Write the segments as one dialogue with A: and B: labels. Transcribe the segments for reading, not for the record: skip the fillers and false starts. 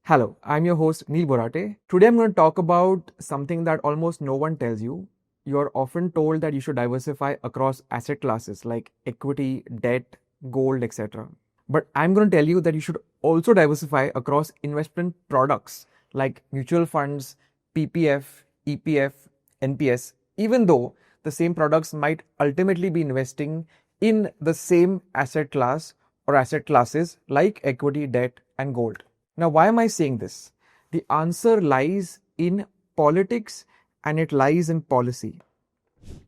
A: Hello, I'm your host Neil Borate. Today I'm going to talk about something that almost no one tells you. You're often told that you should diversify across asset classes like equity, debt, gold, etc. But I'm going to tell you that you should also diversify across investment products like mutual funds, PPF, EPF, NPS, even though the same products might ultimately be investing in the same asset class or asset classes like equity, debt, and gold. Now, why am I saying this? The answer lies in politics and it lies in policy.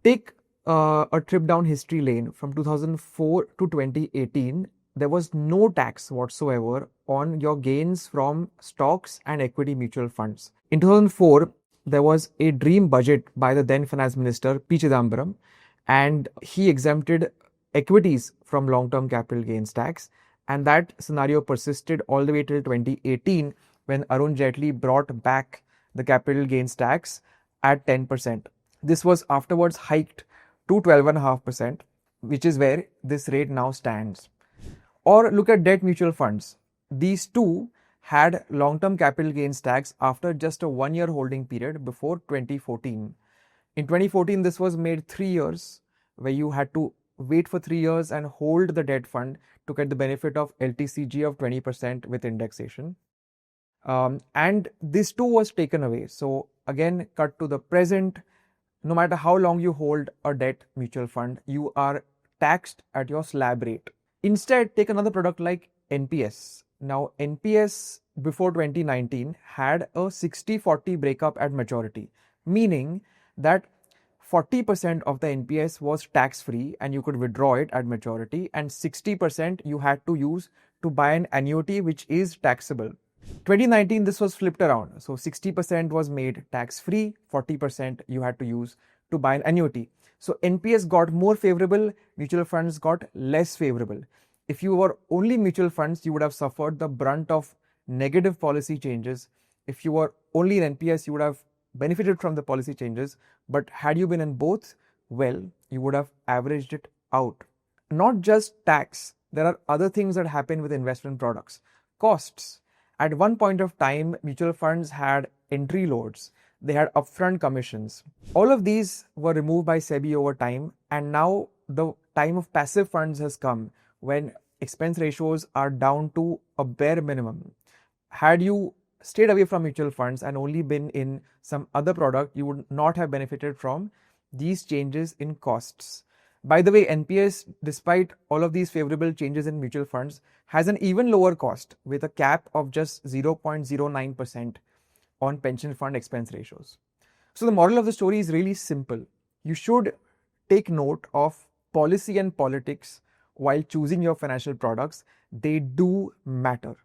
A: Take a trip down history lane from 2004 to 2018. There was no tax whatsoever on your gains from stocks and equity mutual funds. In 2004, there was a dream budget by the then finance minister P. Chidambaram, and he exempted equities from long-term capital gains tax. And that scenario persisted all the way till 2018 when Arun Jaitley brought back the capital gains tax at 10%. This was afterwards hiked to 12.5%, which is where this rate now stands. Or look at debt mutual funds. These two had long-term capital gains tax after just a 1-year holding period before 2014. In 2014, this was made 3 years, where you had to wait for 3 years and hold the debt fund to get the benefit of LTCG of 20% with indexation. And this too was taken away. So again, cut to the present, no matter how long you hold a debt mutual fund, you are taxed at your slab rate. Instead, take another product like NPS. Now, NPS before 2019 had a 60-40 breakup at maturity, meaning that 40% of the NPS was tax-free and you could withdraw it at maturity, and 60% you had to use to buy an annuity which is taxable. 2019, this was flipped around. So 60% was made tax-free, 40% you had to use to buy an annuity. So NPS got more favorable, mutual funds got less favorable. If you were only mutual funds, you would have suffered the brunt of negative policy changes. If you were only in NPS, you would have benefited from the policy changes. But had you been in both, well, you would have averaged it out. Not just tax, there are other things that happen with investment products. Costs. At one point of time, mutual funds had entry loads. They had upfront commissions. All of these were removed by SEBI over time, and now the time of passive funds has come when expense ratios are down to a bare minimum. Had you stayed away from mutual funds and only been in some other product, you would not have benefited from these changes in costs. By the way, NPS, despite all of these favorable changes in mutual funds, has an even lower cost with a cap of just 0.09% on pension fund expense ratios. So the moral of the story is really simple. You should take note of policy and politics while choosing your financial products. They do matter.